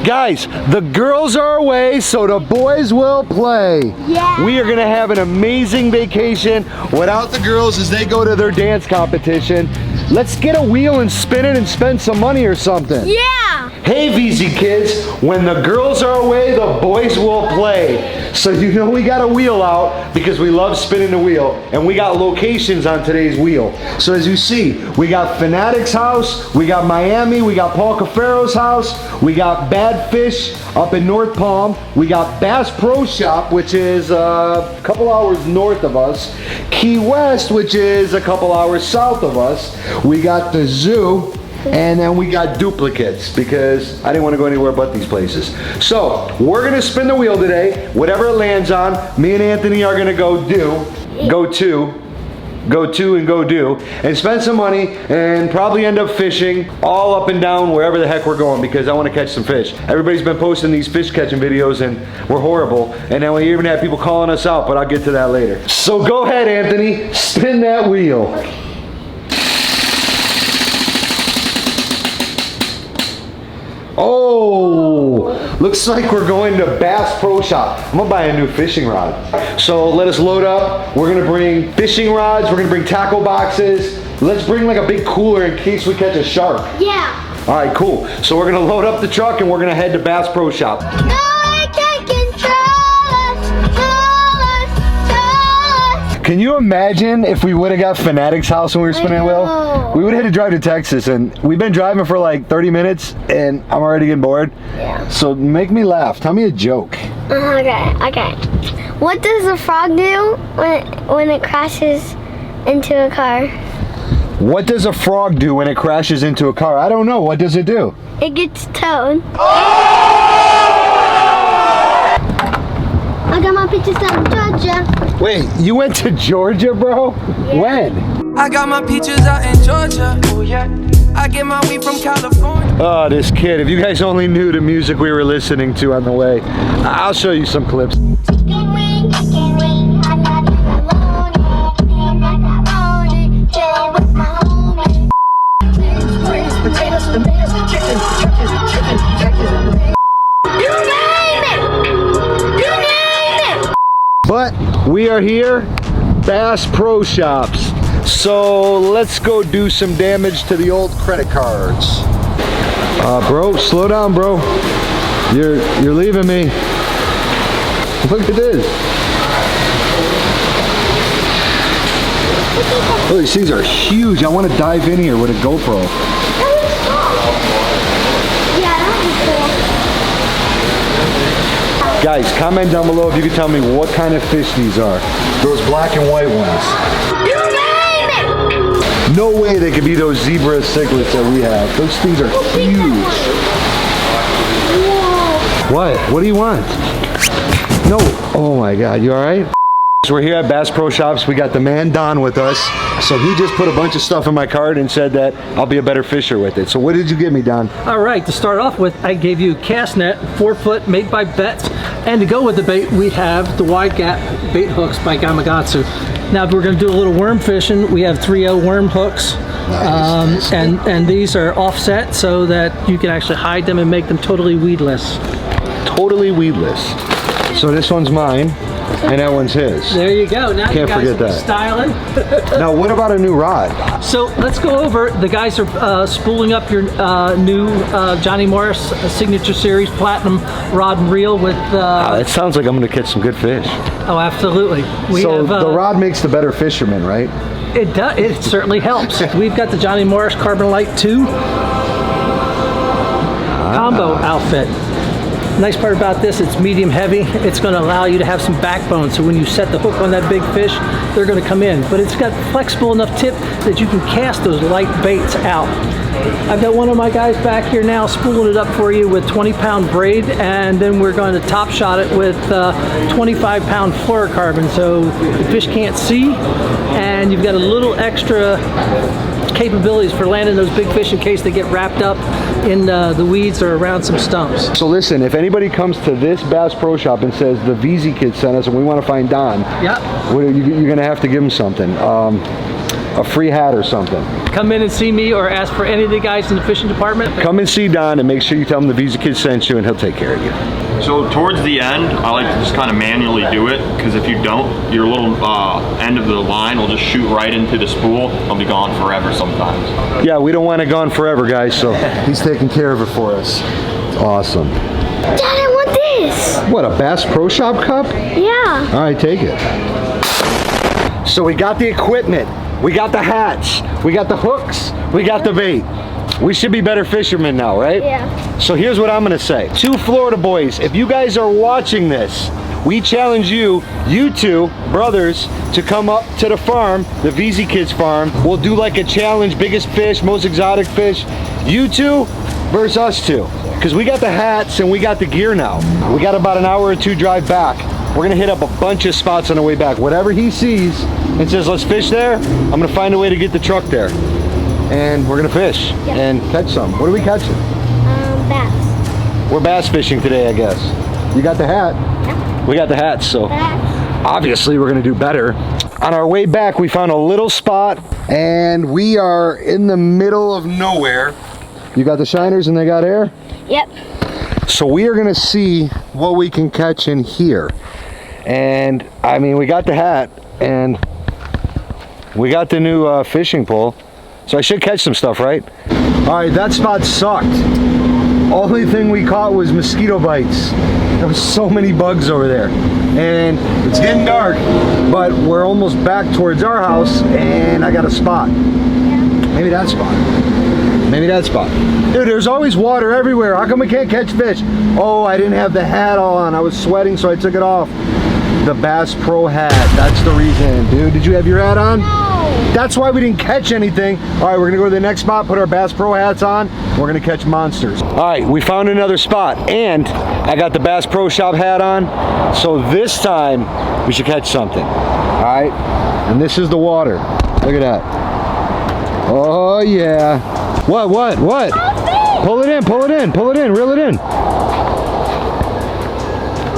Guys, the girls are away, so the boys will play. Yeah. We are gonna have an amazing vacation without the girls as they go to their dance competition. Let's get a wheel and spin it and spend some money or something. Yeah. Hey Veezy Kids, when the girls are away, the boys will play. So you know we got a wheel out because we love spinning the wheel, and we got locations on today's wheel. So as you see, we got Finatic's house, we got Miami, we got Paul Cuffaro's house, we got Bad Fish up in North Palm, we got Bass Pro Shop, which is a couple hours north of us, Key West, which is a couple hours south of us, we got the zoo, and then we got duplicates because I didn't want to go anywhere but these places. So we're gonna spin the wheel today. Whatever it lands on, me and Anthony are gonna go do and spend some money and probably end up fishing all up and down wherever the heck we're going because I want to catch some fish. Everybody's been posting these fish catching videos and we're horrible, and then we even have people calling us out, but I'll get to that later. So go ahead, Anthony, spin that wheel. Oh, looks like we're going to Bass Pro Shop. I'm gonna buy a new fishing rod. So let us load up. We're gonna bring fishing rods, we're gonna bring tackle boxes. Let's bring like a big cooler in case we catch a shark. Yeah. All right, cool. So we're gonna load up the truck and we're gonna head to Bass Pro Shop. No, I can't control us. Can you imagine if we would have got Finatic's house when we were spinning the wheel? We would have had to drive to Texas, and we've been driving for like 30 minutes, and I'm already getting bored. Yeah. So make me laugh. Tell me a joke. Okay. What does a frog do when it crashes into a car? What does a frog do when it crashes into a car? I don't know. What does it do? It gets towed. I got my pictures out of Georgia. Wait, you went to Georgia, bro? Yeah. When? I got my peaches out in Georgia. Oh yeah. I get my weed from California. Oh, this kid. If you guys only knew the music we were listening to on the way. I'll show you some clips. But we are here, Bass Pro Shops. So let's go do some damage to the old credit cards. Bro, slow down, bro. You're leaving me. Look at this. Oh, these things are huge. I want to dive in here with a GoPro. Yeah, that would be cool. Guys, comment down below if you can tell me what kind of fish these are. Those black and white ones. No way they could be those zebra cichlids that we have. Those things are huge. What? What do you want? No. Oh my God, you all right? So we're here at Bass Pro Shops. We got the man Don with us. So he just put a bunch of stuff in my cart and said that I'll be a better fisher with it. So what did you give me, Don? All right, to start off with, I gave you a cast net, 4 foot, made by Betts. And to go with the bait, we have the wide gap bait hooks by Gamakatsu. Now, if we're gonna do a little worm fishing, we have 3/0 worm hooks. Nice. And these are offset so that you can actually hide them and make them totally weedless. Totally weedless. So this one's mine. And that one's his. There you go. Now Can't you guys forget are that. styling. Now, what about a new rod? So let's go over. The guys are spooling up your new Johnny Morris Signature Series Platinum rod and reel with. It sounds like I'm going to catch some good fish. Oh, absolutely. So the rod makes the better fisherman, right? It does. It certainly helps. We've got the Johnny Morris Carbon Light 2 combo outfit. Nice part about this, it's medium heavy. It's going to allow you to have some backbone, so when you set the hook on that big fish, they're going to come in. But it's got flexible enough tip that you can cast those light baits out. I've got one of my guys back here now spooling it up for you with 20-pound braid, and then we're going to top shot it with 25-pound fluorocarbon, so the fish can't see, and you've got a little extra capabilities for landing those big fish in case they get wrapped up in the weeds or around some stumps. So listen, if anybody comes to this Bass Pro Shop and says the Veezy Kids sent us and we want to find Don, yeah, you're going to have to give him something. a free hat or something. Come in and see me or ask for any of the guys in the fishing department. Come and see Don and make sure you tell him the Veezy Kids sent you and he'll take care of you. So towards the end, I like to just kind of manually do it, because if you don't, your little end of the line will just shoot right into the spool. It'll be gone forever sometimes. Yeah, we don't want it gone forever, guys, so he's taking care of it for us. It's awesome. Dad, I want this. What, a Bass Pro Shop cup? Yeah. All right, take it. So we got the equipment, we got the hats, we got the hooks, we got the bait. We should be better fishermen now, right? Yeah. So here's what I'm gonna say. Two Florida boys, if you guys are watching this, we challenge you two brothers, to come up to the farm, the Veezy Kids farm. We'll do like a challenge, biggest fish, most exotic fish. You two versus us two. Because we got the hats and we got the gear now. We got about an hour or two drive back. We're gonna hit up a bunch of spots on the way back. Whatever he sees and says, let's fish there, I'm gonna find a way to get the truck there. And we're gonna fish and catch some. What are we catching? Bass. We're bass fishing today, I guess. You got the hat? Yeah. We got the hat, so Bass. obviously we're gonna do better. On our way back, we found a little spot and we are in the middle of nowhere. You got the shiners and they got air? Yep. So we are gonna see what we can catch in here. And I mean, we got the hat and we got the new fishing pole. So I should catch some stuff, right? All right, that spot sucked. Only thing we caught was mosquito bites. There was so many bugs over there. And it's getting dark, but we're almost back towards our house and I got a spot. Maybe that spot. Maybe that spot. Dude, there's always water everywhere. How come we can't catch fish? Oh, I didn't have the hat on. I was sweating, so I took it off. The Bass Pro hat, that's the reason. Dude, did you have your hat on? No. That's why we didn't catch anything. All right, we're gonna go to the next spot, put our Bass Pro hats on. We're gonna catch monsters. All right, we found another spot and I got the Bass Pro Shop hat on. So this time we should catch something. All right, and this is the water. Look at that. Oh yeah. What? Pull it in, reel it in. Oh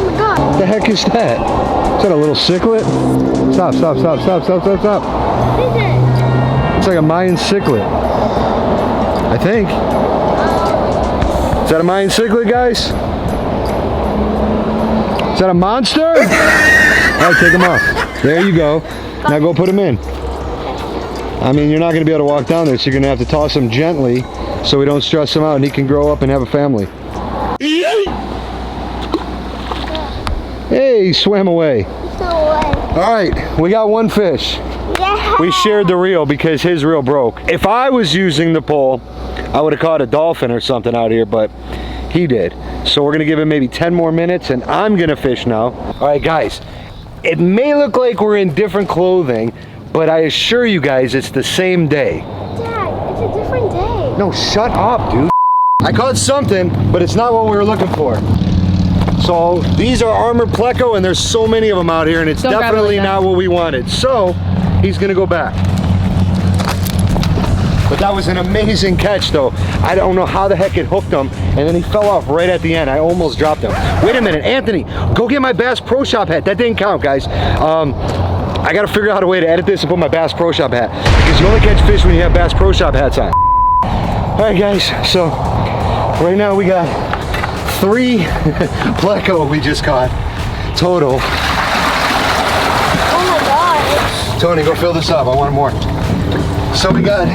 my God. What the heck is that? Is that a little cichlid? Stop. What is it? It's like a Mayan cichlid. I think. Is that a Mayan cichlid, guys? Is that a monster? All right, take them off. There you go. Now go put them in. I mean, you're not going to be able to walk down there, so you're going to have to toss him gently so we don't stress him out and he can grow up and have a family. Hey, he swam away. All right, we got one fish. Yeah. We shared the reel because his reel broke. If I was using the pole, I would have caught a dolphin or something out here, but he did. So we're going to give him maybe 10 more minutes and I'm going to fish now. All right, guys, it may look like we're in different clothing, but I assure you guys, it's the same day. Dad, it's a different day. No, shut up, dude. I caught something, but it's not what we were looking for. So these are armored pleco, and there's so many of them out here, and it's definitely not what we wanted. So he's gonna go back. But that was an amazing catch, though. I don't know how the heck it hooked him, and then he fell off right at the end. I almost dropped him. Wait a minute, Anthony, go get my Bass Pro Shop hat. That didn't count, guys. I gotta figure out a way to edit this and put my Bass Pro Shop hat, because you only catch fish when you have Bass Pro Shop hats on. All right, guys, so right now we got 3 pleco we just caught total. Oh my God. Tony, go fill this up. I want more. So we got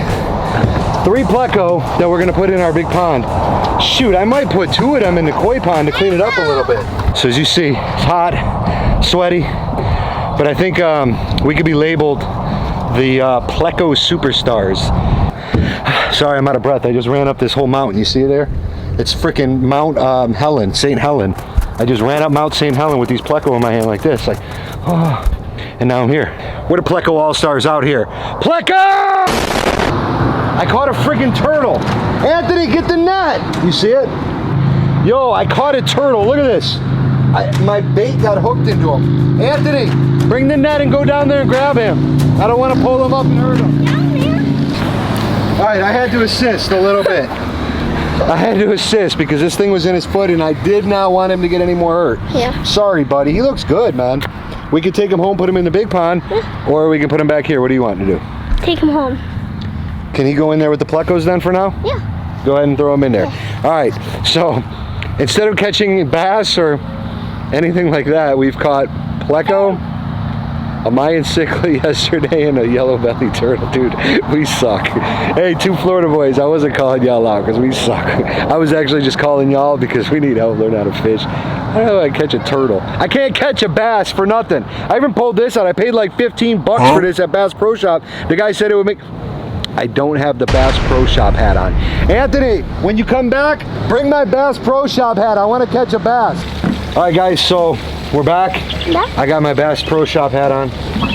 3 pleco that we're gonna put in our big pond. Shoot, I might put 2 of them in the koi pond to clean it up a little bit. So as you see, it's hot, sweaty, but I think we could be labeled the pleco superstars. Sorry, I'm out of breath. I just ran up this whole mountain. You see it there? It's freaking Mount Helen, St. Helen. I just ran up Mount St. Helen with these pleco in my hand like this, like, oh, and now I'm here. We're the pleco all-stars out here. Pleco! I caught a freaking turtle. Anthony, get the net. You see it? Yo, I caught a turtle. Look at this. My bait got hooked into him. Anthony, bring the net and go down there and grab him. I don't want to pull him up and hurt him. All right, I had to assist a little bit. I had to assist because this thing was in his foot and I did not want him to get any more hurt. Yeah. Sorry, buddy. He looks good, man. We could take him home, put him in the big pond, or we can put him back here. What do you want to do? take him home. Can he go in there with the plecos then for now? Yeah. Go ahead and throw him in there. All right, so instead of catching bass or anything like that, we've caught pleco, a Mayan cichlid yesterday, and a yellow belly turtle. Dude, we suck. Hey, two Florida boys, I wasn't calling y'all out because we suck. I was actually just calling y'all because we need help learn how to fish. I don't know how I catch a turtle. I can't catch a bass for nothing. I even pulled this out. I paid like 15 bucks for this at Bass Pro Shop. The guy said it would make... I don't have the Bass Pro Shop hat on. Anthony, when you come back, bring my Bass Pro Shop hat. I want to catch a bass. All right, guys, so we're back. Yeah. I got my Bass Pro Shop hat on.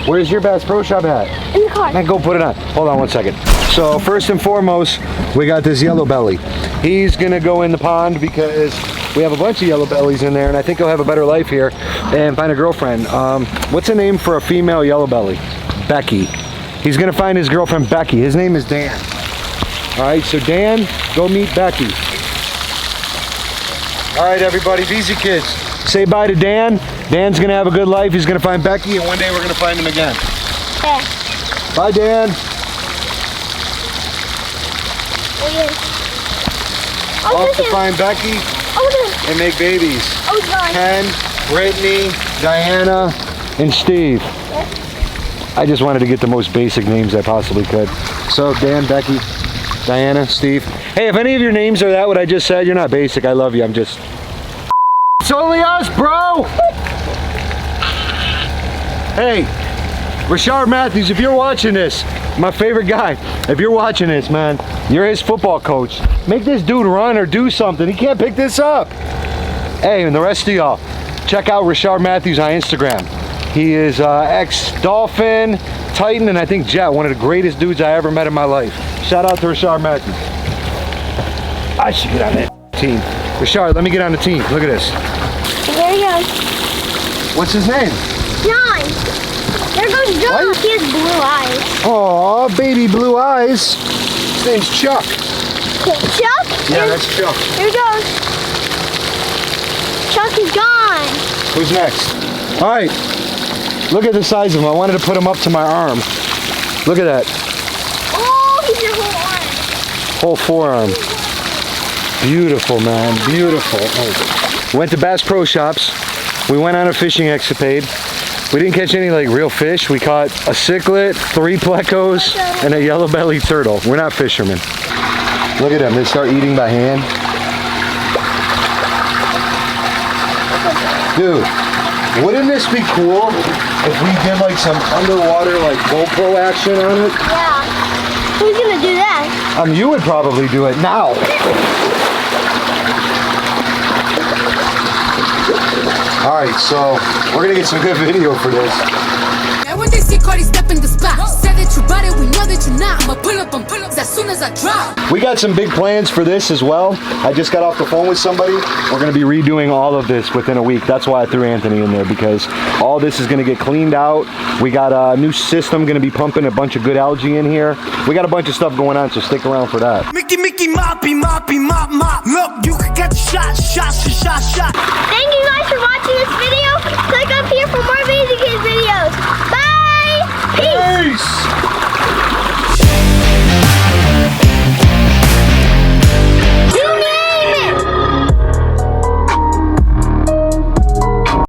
Where's your Bass Pro Shop hat? In the car. Man, go put it on. Hold on one second. So first and foremost, we got this yellow belly. He's gonna go in the pond because we have a bunch of yellow bellies in there, and I think he'll have a better life here and find a girlfriend. What's a name for a female yellow belly? Becky. He's gonna find his girlfriend Becky. His name is Dan. All right, so Dan, go meet Becky. All right, everybody, Veezy Kids, say bye to Dan. Dan's gonna have a good life. He's gonna find Becky, and one day we're gonna find him again. Okay. Bye, Dan. Off to find Becky and make babies. Oh, God. Ken, Brittany, Diana, and Steve. I just wanted to get the most basic names I possibly could. So Dan, Becky, Diana, Steve. Hey, if any of your names are that what I just said, you're not basic. I love you. I'm just... It's only us, bro! Hey, Rashard Matthews, if you're watching this, my favorite guy, if you're watching this, man, you're his football coach. Make this dude run or do something. He can't pick this up. Hey, and the rest of y'all, check out Rashard Matthews on Instagram. He is ex-Dolphin, Titan, and I think Jet, one of the greatest dudes I ever met in my life. Shout out to Rashard Matthews. I should get on that team. Rashard, let me get on the team. Look at this. There he goes. What's his name? John. There goes John. What? He has blue eyes. Aw, baby blue eyes. His name's Chuck. Chuck? Yeah, that's Chuck. Here he goes. Chuck is gone. Who's next? All right. Look at the size of him. I wanted to put him up to my arm. Look at that. Oh, he's your whole arm. Whole forearm. Beautiful, man. Beautiful. Oh. Went to Bass Pro Shops. We went on a fishing escapade. We didn't catch any like real fish. We caught a cichlid, 3 plecos, and a yellow belly turtle. We're not fishermen. Look at them. They start eating by hand. Dude, wouldn't this be cool if we did like some underwater like GoPro action on it? Yeah. Who's gonna do that? You would probably do it now. All right, so we're gonna get some good video for this. And when they see Cardi step in the spot, say that you bought it, we know that you're not. I'ma pull up as soon as I drop. We got some big plans for this as well. I just got off the phone with somebody. We're gonna be redoing all of this within a week. That's why I threw Anthony in there, because all this is gonna get cleaned out. We got a new system gonna be pumping a bunch of good algae in here. We got a bunch of stuff going on, so stick around for that. Mickey, moppy, moppy, mop, mop. Look, you can get shot. Thank you guys for watching this video. Click up here for more videos.